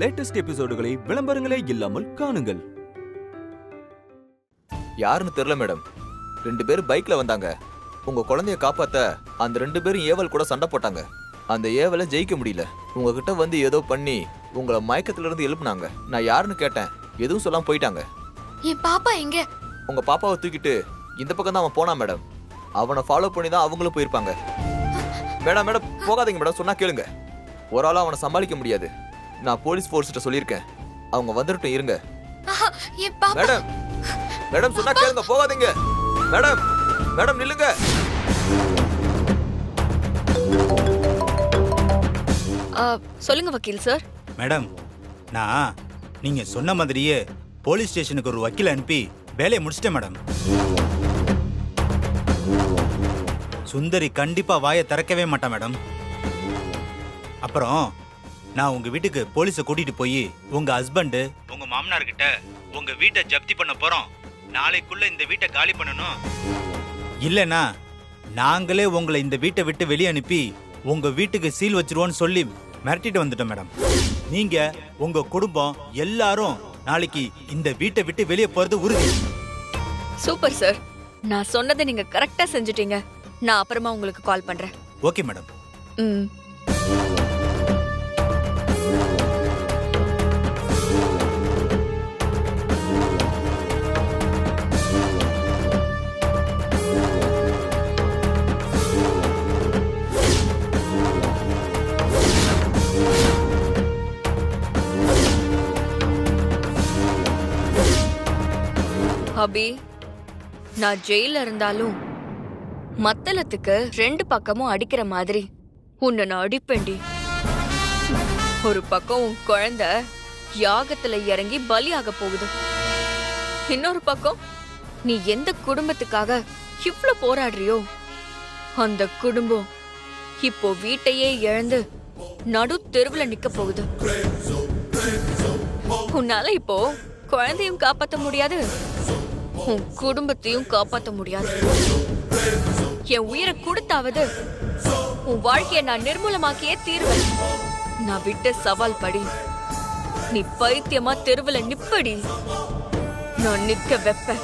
Latest எபிசோடுகளை விளம்பரங்களே இல்லாமல் காணுங்கள். யாருன்னு தெரியல மேடம். 2 பேர் பைக்ல வந்தாங்க. உங்க குழந்தைய காப்பாத்த அந்த 2 பேரும் ஏவல் கூட சண்டை போட்டாங்க. அந்த ஏவலை ஜெயிக்க முடியல. உங்ககிட்ட வந்து ஏதோ பண்ணி உங்களை மயக்கத்துல இருந்து எழுப்புனாங்க. நான் யாருன்னு கேட்டேன், எதுவும் சொல்லாம போயிட்டாங்க. என் பாப்பா எங்க? உங்க பாப்பாவை தூக்கிட்டு இந்த பக்கம் தான் அவன் போனான் மேடம். அவனை ஃபாலோ பண்ணி தான் அவங்களும் போயிருப்பாங்க. மேடம் மேடம் போகாதீங்க மேடம், சொன்னா கேளுங்க. ஒரு ஆளா அவனை சமாளிக்க முடியாது. நான் போலீஸ் ஃபோர்ஸ்கிட்ட சொல்லியிருக்கேன். அவங்க வந்துட்டு இருங்க. மேடம் மேடம் சொன்னா கேளுங்க, போகாதீங்க. மேடம் மேடம் நில்லுங்க. சொல்லுங்க வக்கீல் சார். மேடம், நான் நீங்க சொன்ன மாதிரியே போலீஸ் ஸ்டேஷனுக்கு ஒரு வக்கீல் அனுப்பி வேலையை முடிச்சிட்டேன் மேடம். சுந்தரி கண்டிப்பா வாயை திறக்கவே மாட்டான் மேடம். அப்புறம் நான் உங்க வீட்டுக்கு போலீஸை கூட்டிட்டு போய் உங்க ஹஸ்பண்ட் உங்க மாமனார் கிட்ட உங்க வீட்டை ஜப்தி பண்ண போறோம், நாளைக்குள்ள இந்த வீட்டை காலி பண்ணணும், இல்லனா நாங்களே உங்களை இந்த வீட்டை விட்டு வெளியே அனுப்பி உங்க வீட்டுக்கு சீல் வச்சிருவோன்னு சொல்லி மிரட்டிட்டு வந்துட்டோம் மேடம். நீங்க உங்க குடும்பம் எல்லாரும் நாளைக்கு இந்த வீட்டை விட்டு வெளியே போறது உறுதி. சூப்பர் சார், நான் சொன்னதை நீங்க கரெக்டா செஞ்சுட்டீங்க. நான் அப்புறமா உங்களுக்கு கால் பண்றேன். Okay madam. அபி, நான் ஜெயில இருந்தாலும் மத்தளத்துக்கு 2 பக்கமும் அடிக்கிற மாதிரி உன்னை நான் அடிப்பேண்டி. ஒரு பக்கம் உன் குழந்தை யாகத்துல இறங்கி பலியாக போகுது, இன்னொரு பக்கம் நீ எந்த குடும்பத்துக்காக இவ்ளோ போராடுறியோ அந்த குடும்பம் இப்போ வீட்டையே இழந்து நடு தெருவுல நிக்க போகுது. உன்னால இப்போ குழந்தையும் காப்பாத்த முடியாது, உன் குடும்பத்தையும் காப்பாத்த முடியாது. என் உயிரை கொடுத்தாவது உன் வாழ்க்கையை நான் நிர்மூலமாக்கியே தீர்வேன். நான் விட்ட சவால் படி நீ பைத்தியமா தெருவுல நிப்படி, நான் நிக்க வைப்பேன்.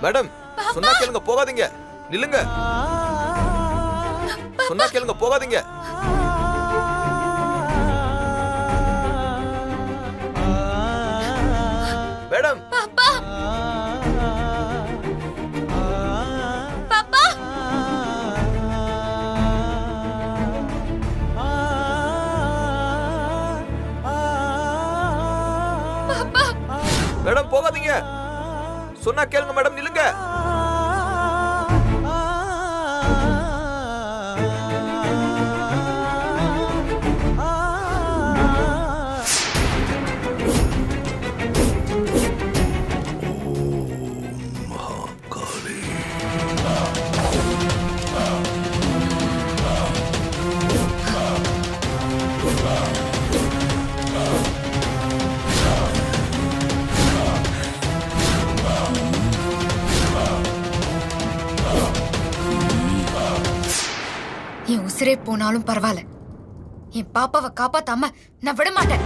மேடம் சொன்னா கேளுங்க, போகாதீங்க. நில்லுங்க. சொன்னா கேளுங்க, போகாதீங்க. மேடம். பாப்பா பாப்பா மேடம் போகாதீங்க. சொன்னா கேளுங்க மேடம், நில்லுங்க. என் உசிரே போனாலும் பரவாயில்ல, என் பாப்பாவை காப்பாத்தாம நான் விட மாட்டேன்.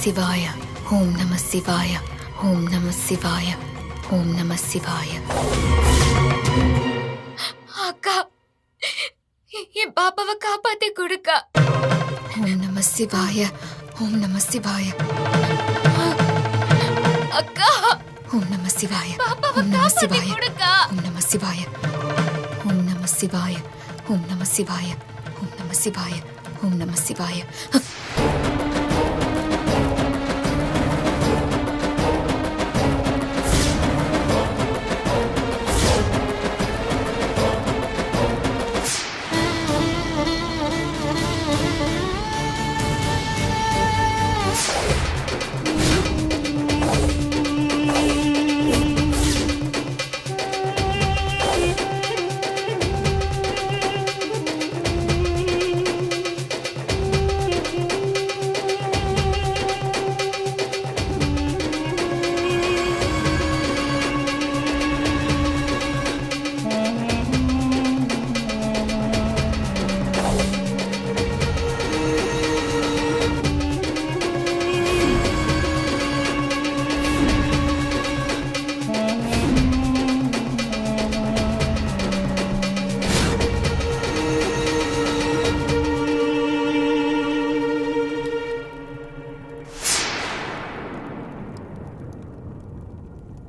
சிவாய ஓம் நம சிவாய ஓம் நம சிவாய ஓம் நம சிவாய. அக்கா, என் பாப்பாவை காப்பாத்தி கொடுக்கா. ஓம் நம சிவாய. ஓம் நம சிவாய. அக்கா, ஓம் நம சிவாய. ஓம் நம சிவாய. ஓம் நம சிவாய. ஓம் நம சிவாய. ஓம் நம சிவாய. ஓம் நம சிவாய. ஓம் நம சிவாய.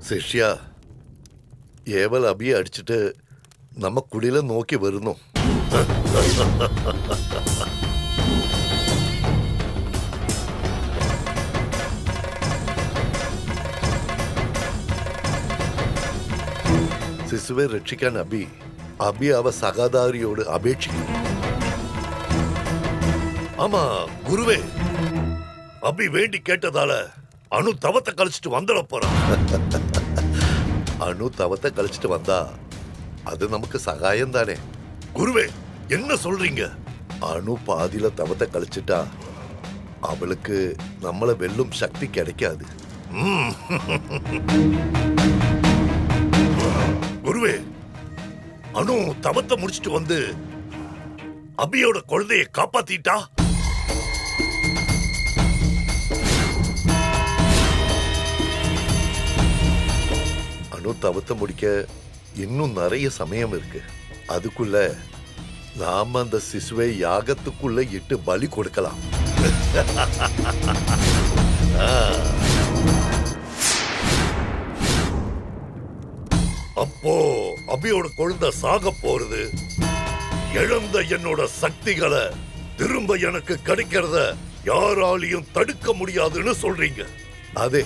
ശിഷ്യ ഏവൽ അബിയെ അടിച്ചിട്ട് നമ്മ കുടില നോക്കി വരുന്നു. ശിശുവെ രക്ഷിക്കാൻ അബി അവ സഹോദരിയോട് അപേക്ഷിക്കുന്നു. ஆமா குருவே, அபி வேண்டி கேட்டதால அணு தவத்தை கழிச்சிட்டு வந்துட போறான். அணு தவத்தை கழிச்சிட்டு வந்தா அது நமக்கு சகாயம் தானே. குருவே என்ன சொல்றீங்க? அணு பாதியில தவத்தை கழிச்சிட்டா அவளுக்கு நம்மளை வெல்லும் சக்தி கிடைக்காது. குருவே, அணு தவத்தை முடிச்சிட்டு வந்து அபியோட குழந்தையை காப்பாத்திட்டா தவத்தை முடிக்க இன்னும் நிறைய சமயம் இருக்கு. அதுக்குள்ள நாம அந்த சிசுவை யாகத்துக்குள்ள இட்டு பலி கொடுக்கலாம். அப்போ அபியோட குழந்தை சாக போறது, இழந்த என்னோட சக்திகளை திரும்ப எனக்கு கிடைக்கிறத யாராலையும் தடுக்க முடியாதுன்னு சொல்றீங்க. அதே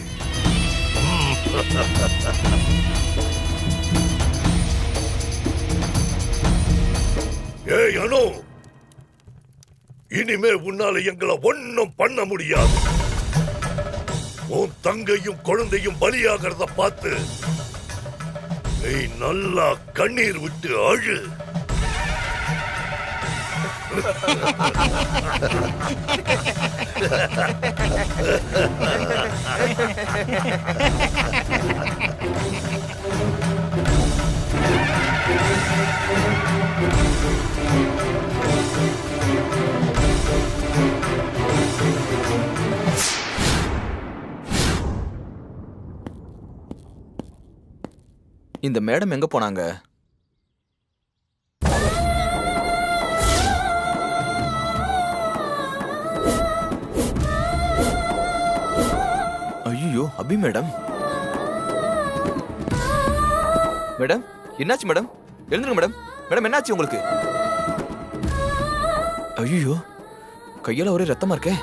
ஏய் அனு, இனிமே உன்னால எங்களை ஒன்னும் பண்ண முடியாது. உன் தங்கையும் குழந்தையும் பலியாகிறத பார்த்து நீ நல்லா கண்ணீர் விட்டு அழு. இந்த மேடம் எங்க போனாங்க? ஐயோ, அபி மேடம். மேடம் என்னாச்சு? மேடம் எழுந்துருங்க மேடம். மேடம் என்னாச்சு உங்களுக்கு? ஐயோ, கையால ஒரே ரத்தமா இருக்கே.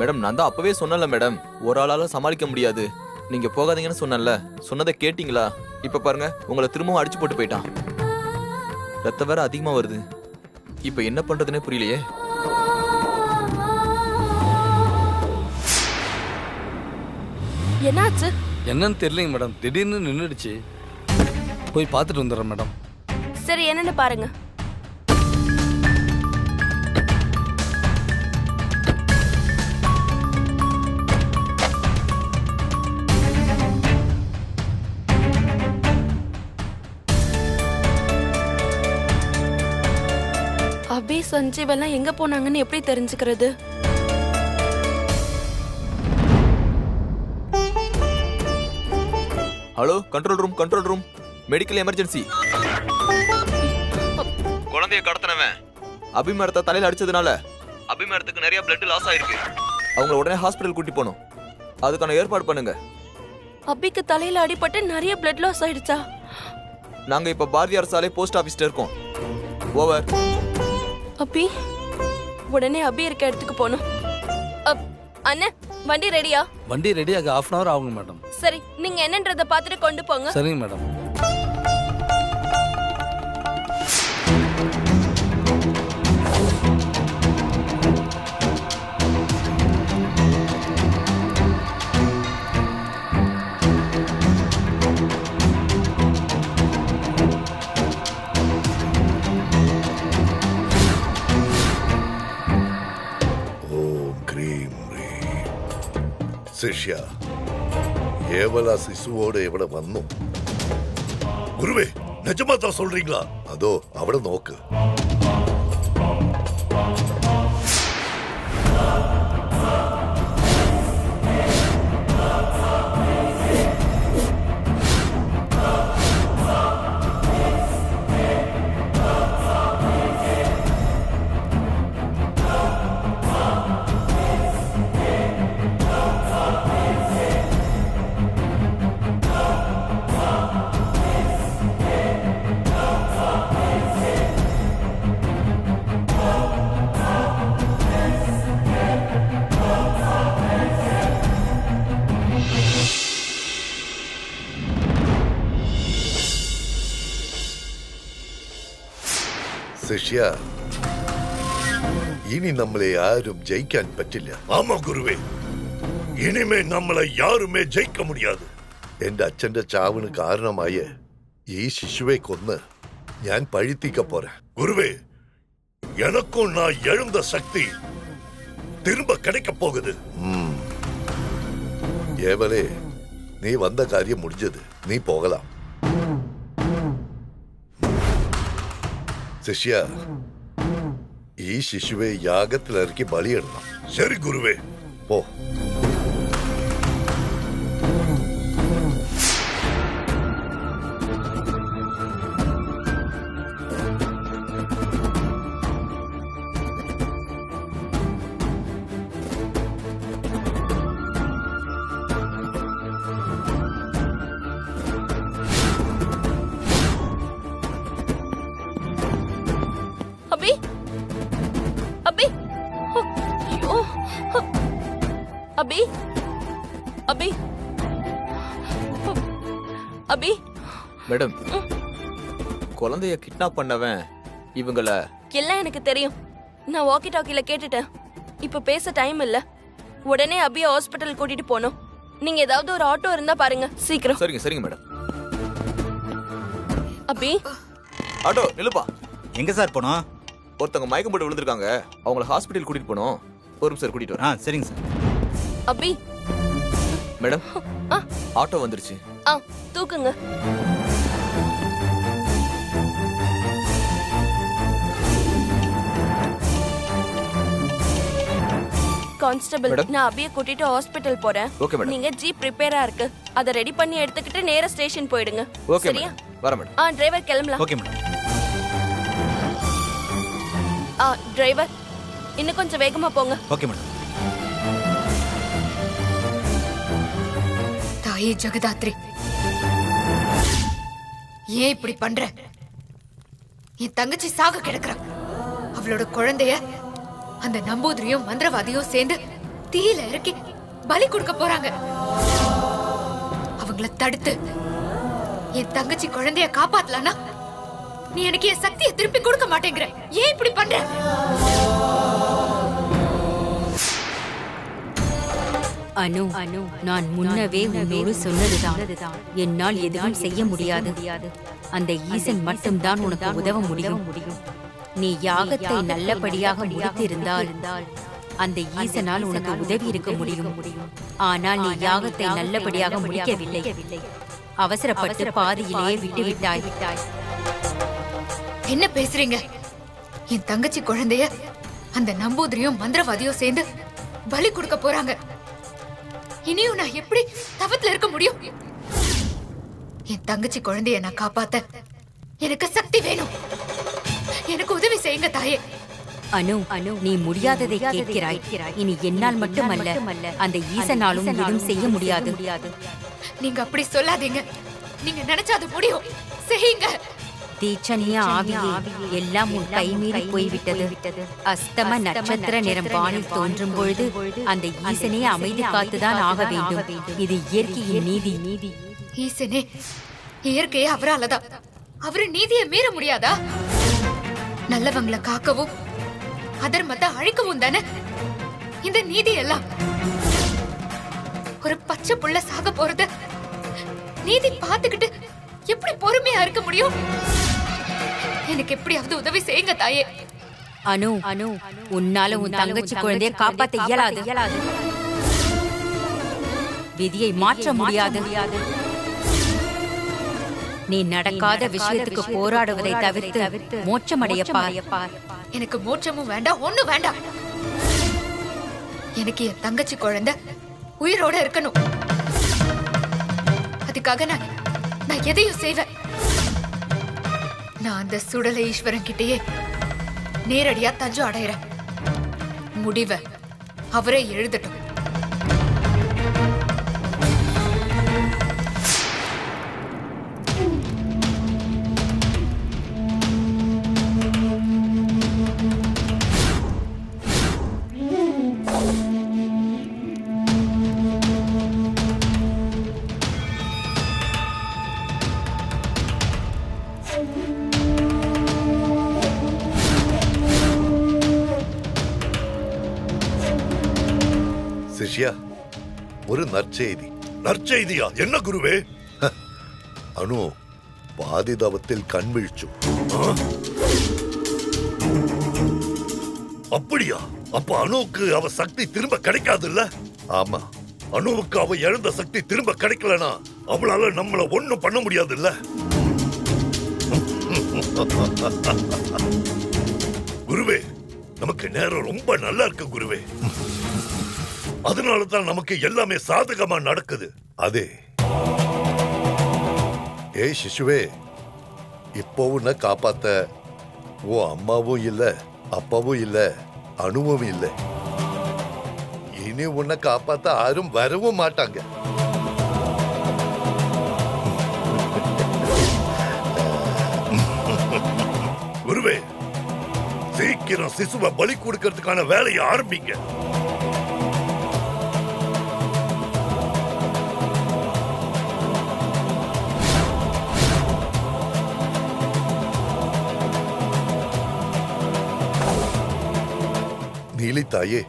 மேடம் நான் தான் அப்பவே சொன்னல மேடம், ஒரு ஆளால சமாளிக்க முடியாது, நீங்க போகாதீங்கன்னு சொன்னல. சொன்னதை கேட்டீங்களா? இப்ப பாருங்க, உங்களை திரும்பவும் அடிச்சு போட்டு போயிட்டான். ரத்தம் வேற அதிகமா வருது. இப்ப என்ன பண்றதுன்னே புரியலையே. என்னாச்சு? என்னன்னு தெரியலைங்க மேடம், திடீர்னு நின்றுடுச்சு. போய் பார்த்துட்டு வந்துடுறேன் மேடம். சரி, என்னன்னு பாருங்க. அபி சஞ்சீவ் எல்லாம் எங்க போனாங்கன்னு எப்படி தெரிஞ்சுக்கிறது? Hello, control room, medical emergency. குழந்தைய கடத்தினவன் அபிமரத்தை தலையில அடிச்சதுனால அபிமரத்துக்கு நிறைய பிளட் லாஸ் ஆயிருக்கு. அவங்கள உடனே ஹாஸ்பிட்டல் கூட்டி போகணும். அதுக்கான ஏற்பாடு பண்ணுங்க. அபிக்கு தலையில அடிபட்டு நிறைய பிளட் லாஸ் ஆயிடுச்சா? நாங்க இப்ப பாரதியார் சாலை போஸ்ட் ஆபீஸ்ல இருக்கோம். ஓவர். அபி, உடனே அபி இருக்க இடத்துக்கு போகணும். அண்ணே, வண்டி ரெடியா? வண்டி ரெடியாக 1/2 hour ஆகுங்க மேடம். சரி, நீங்க என்னன்றத பார்த்துட்டு கொண்டு போங்க. சரிங்க மேடம். ശിഷ്യ ഏവല ശിശുവോട് എവിടെ വന്നു? ഗുരുവേ, നിജമാതാ சொல்றீங்களா? അതോ അവിടെ നോക്ക്. ശിഷ്യ, ഇനി നമ്മളെ ആരും ജയിക്കാൻ പറ്റില്ല. ആമാ ഗുരുവേ, ഇനിമേ നമ്മളെ യാരുമേ ജയിക്ക മുടിയാതെ. എന്റെ അച്ഛന്റെ ചാവിന് കാരണമായ ഈ ശിശുവെ കൊന്ന് ഞാൻ പഴിത്തിക്ക പോരാ. ഗുരുവേ, எனக்கும் நான் எழுந்த சக்தி திரும்ப கிடைக்க போகுது. ஏவலே, நீ வந்த காரியம் முடிஞ்சது. நீ போகலாம். ശിഷ്യ, ഈ ശിശുവെ യാഗത്തിലിറക്കി ബലിയിടണം. ശരി ഗുരുവേ, പോ. அபி, அபி, ஐயோ, அபி, அபி, அபி. மேடம், குழந்தைய கிட்னாப் பண்ணவன் இவங்கள. எல்லாம் எனக்கு தெரியும். நான் வாக்கி டாக்கில கேட்டுட்டேன். இப்ப பேச டைம் இல்ல. உடனே அபிய ஹாஸ்பிட்டல் கூட்டிட்டு போகணும். நீங்க ஏதாவது ஒரு ஆட்டோ இருந்தா பாருங்க, சீக்கிரம். சரிங்க மேடம். அபி, ஆட்டோ நிலுப்பா. எங்க சார் போனோம்? ஒருத்தவங்க மயக்கம் போட்டு விழுந்திருக்காங்க. அவங்கள ஹாஸ்பிட்டல் கூட்டிட்டு போனோம். ஒரு நிமிஷம் கூட்டிட்டு வரேன். சரிங்க சார். அபி. மேடம், ஆட்டோ வந்துருச்சு. தூக்குங்க. கான்ஸ்டபிள், நான் அபிய கூட்டிட்டு ஹாஸ்பிட்டல் போறேன். Okay madam. நீங்க ஜீப் ப்ரிப்பேரா இருக்கு, அத ரெடி பண்ணி எடுத்துக்கிட்டு நேரா ஸ்டேஷன் போயிடுங்க. ஓகே சரியா? வரேன் மேடம். டிரைவர் கிளம்பலாம். Okay madam. டிரைவர், இன்னும் கொஞ்சம் வேகமா போங்க. Okay madam. தாயே ஜெகதாத்ரி, ஏன் இப்படி பண்ற? என் தங்கச்சி சாக கிடக்குற. அவளோட குழந்தைய அந்த நம்பூதிரியும் மந்திரவாதியும் சேர்ந்து தீயில இறக்கி பலி கொடுக்க போறாங்க. அவங்கள தடுத்து என் தங்கச்சி குழந்தைய காப்பாத்தலானா நீ எனக்கு என் சக்தியை திருப்பி கொடுக்க மாட்டேங்கிற. ஏன் இப்படி பண்ற? அனு, நான் முன்னவே உன்னோடு சொன்னதுதான். என்னால் எதுவும் செய்ய முடியாது. அந்த ஈசன் மட்டும்தான் உனக்கு உதவ முடியும். நீ யாகத்தை நல்லபடியாக முடித்திருந்தால் அந்த ஈசனால் உனக்கு உதவி இருக்க முடியும். ஆனால் நீ யாகத்தை நல்லபடியாக முடிக்கவில்லை. அவசரப்பட்டு பாதியிலேயே விட்டுவிட்டாய். என்ன பேசுறீங்க? என் தங்கச்சி குழந்தைய அந்த நம்பூதிரியும் மந்திரவாதியும் சேர்ந்து பலி கொடுக்க போறாங்க. இனியும் நான் எப்படி தவத்துல இருக்க முடியும்? என் தங்கச்சி குழந்தைய நான் காப்பாத்த எனக்கு சக்தி வேணும். எனக்கு உதவி செய்யுங்க தாயே. அனு, நீ முடியாததை கேட்கிறாய். இனி என்னால் மட்டுமல்ல, அந்த ஈசனாலும் எதுவும் செய்ய முடியாது. நீங்க அப்படி சொல்லாதீங்க. நீங்க நினைச்சா அது முடியும். செய்யுங்க. தீச்சனிய ஆவியே, எல்லாம் உன் கைமீறி போய்விட்டது. அஸ்தம நட்சத்திர நிறம் வானில் தோன்றும் பொழுது அந்த ஈசனே அமைதி காத்துதான் ஆக வேண்டும். இது இயற்கையின் நீதி. ஈசனே, இயற்கையே அவராலதான். அவரு நீதியை மீற முடியாதா? நல்லவங்களை காக்கவும் அதர்மத்தை அழிக்கவும் தானே இந்த நீதி எல்லாம். ஒரு பச்சை புள்ள சாக போறது நீதி பார்த்துக்கிட்டு எப்படி பொறுமையா இருக்க முடியும்? எனக்கு எப்படியாவது உதவி செய்யுங்க தாயே. அனு, உன்னால உன் தங்கச்சி குழந்தையை காப்பாத்த இயலாது. விதியை மாற்ற முடியாது. நீ நடக்காத விஷயத்துக்கு போராடுவதை தவிர்த்து மோட்சமடையப்பார். எனக்கு மோட்சமும் வேண்டாம், ஒண்ணும் வேண்டாம். எனக்கு என் தங்கச்சி குழந்தை உயிரோட இருக்கணும். அதுக்காக நான் எதையும் செய்வேன். நான் அந்த சுடலை ஈஸ்வரன் கிட்டேயே நேரடியா தஞ்சம் அடைகிறேன். முடிவை அவரே எழுதட்டும். சிஷ்யா, ஒரு நற்செய்தி. நற்செய்தியா? என்ன குருவே? அனு பாதிதவத்தில் கண் வீழ்ச்சு. அப்படியா? அப்ப அணுவுக்கு அவ சக்தி திரும்ப கிடைக்காது இல்ல? ஆமா, அணுவுக்கு அவ இழந்த சக்தி திரும்ப கிடைக்கலனா அவளால நம்மள ஒண்ணும் பண்ண முடியாது இல்ல? குருவே, நமக்கு நேரம் ரொம்ப நல்லா இருக்கு குருவே. அதனாலதான் நமக்கு எல்லாமே சாதகமா நடக்குது. அதே ஏய் சிசுவே, இப்போ உன்னை காப்பாத்த ஓ அம்மாவும் இல்ல, அப்பாவும் இல்ல, அணுவும் இல்ல. இனி உன்னை காப்பாத்த யாரும் வரவும் மாட்டாங்க. குருவே, சீக்கிரம் சிசுவை பலி கொடுக்கறதுக்கான வேலையை ஆரம்பிங்க. നീലി തായേ,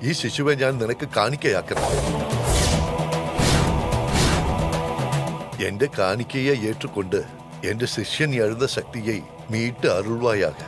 ഈ ശിശുവെ ഞാൻ നിനക്ക് കാണിക്കയാക്കണം. എന്റെ കാണിക്കയെ ഏറ്റുകൊണ്ട് എന്റെ ശിഷ്യൻ എഴുന്ന ശക്തിയെ மீட்டு அருள்வாயாக.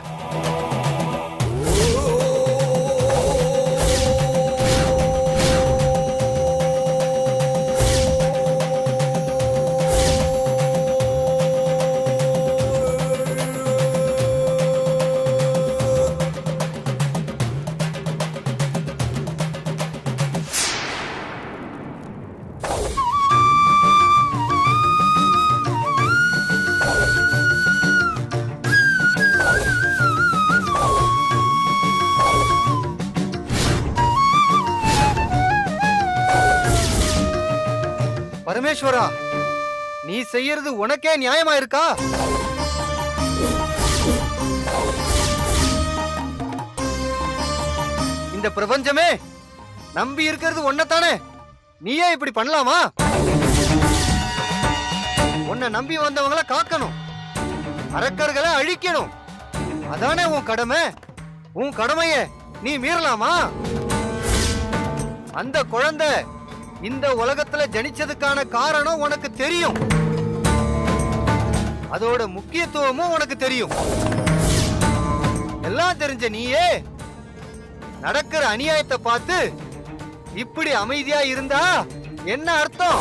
பரமேஸ்வரா, நீ செய்யறது உனக்கே நியாயமா இருக்கா? இந்த பிரபஞ்சமே நம்பி இருக்கிறது ஒன்னதானே. நீயே இப்படி பண்ணலாமா? உன்னை நம்பி வந்தவங்கள காக்கணும், அரக்கர்களை அழிக்கணும். அதானே உன் கடமை. உன் கடமையை நீ மீறலாமா? அந்த குழந்தை இந்த உலகத்துல ஜனிச்சதுக்கான காரணம் உனக்கு தெரியும். அதோட முக்கியத்துவமும் உனக்கு தெரியும். எல்லாம் தெரிஞ்ச நீயே நடக்கிற அநியாயத்தை பார்த்து இப்படி அமைதியா இருந்தா என்ன அர்த்தம்?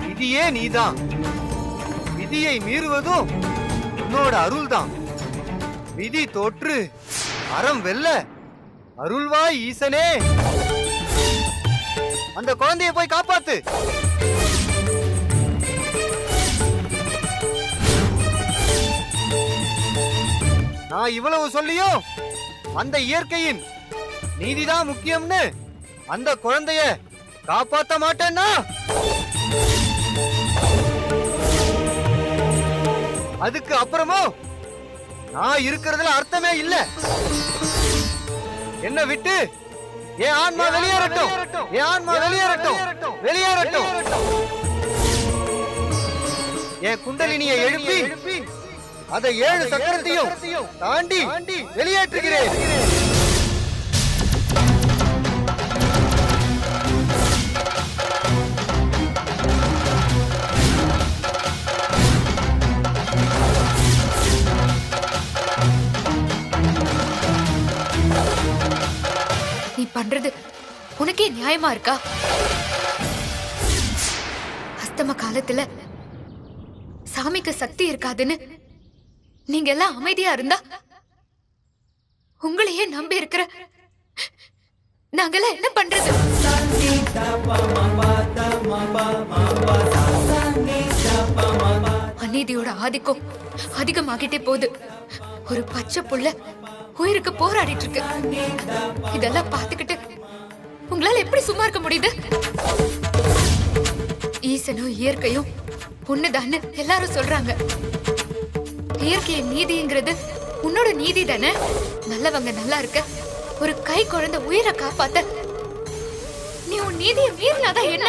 விதியே நீதான். விதியை மீறுவதும் உன்னோட அருள்தான். விதி தோற்று அறம் வெல்ல அருள்வாய் ஈசனே. அந்த குழந்தைய போய் காப்பாத்து. நான் இவ்வளவு சொல்லியும் அந்த இயற்கையின் நீதிதான் முக்கியம்னு அந்த குழந்தைய காப்பாத்த மாட்டேன்னா அதுக்கு அப்புறமும் நான் இருக்கிறதுல அர்த்தமே இல்ல. என்ன விட்டு என் ஆன்மா வெளியேறட்டும், என் ஆன்மா வெளியேறட்டும், வெளியேறட்டும். என் குண்டலினியை எழுப்பி அதை 7 சக்கரத்தையும் தாண்டி வெளியேற்றுகிறேன். நீ பண்றது உனக்கே நியாயமா இருக்கா? அஸ்தம காலத்துல சாமிக்கு சக்தி இருக்காதுன்னு நீங்க எல்லாம் அமைதியா இருந்தா உங்களையே நம்பி இருக்கிற நாங்கெல்லாம் என்ன பண்றது? அநீதியோட ஆதிக்கம் அதிகமாகிட்டே போகுது. ஒரு பச்சை புள்ள உயிருக்கு போராடிட்டு இருக்கு. இதெல்லாம் பார்த்துக்கிட்டு உங்களால எப்படி சும்மா இருக்க முடியுது? ஈசனும் இயற்கையும் ஒண்ணுதான்னு எல்லாரும் சொல்றாங்க. இயற்கையின் நீதிங்கிறது உன்னோட நீதி தானே. நல்லவங்க நல்லா இருக்க, ஒரு கை குழந்தை உயிரை காப்பாத்த நீ உன் நீதியை மீறினாதான் என்ன?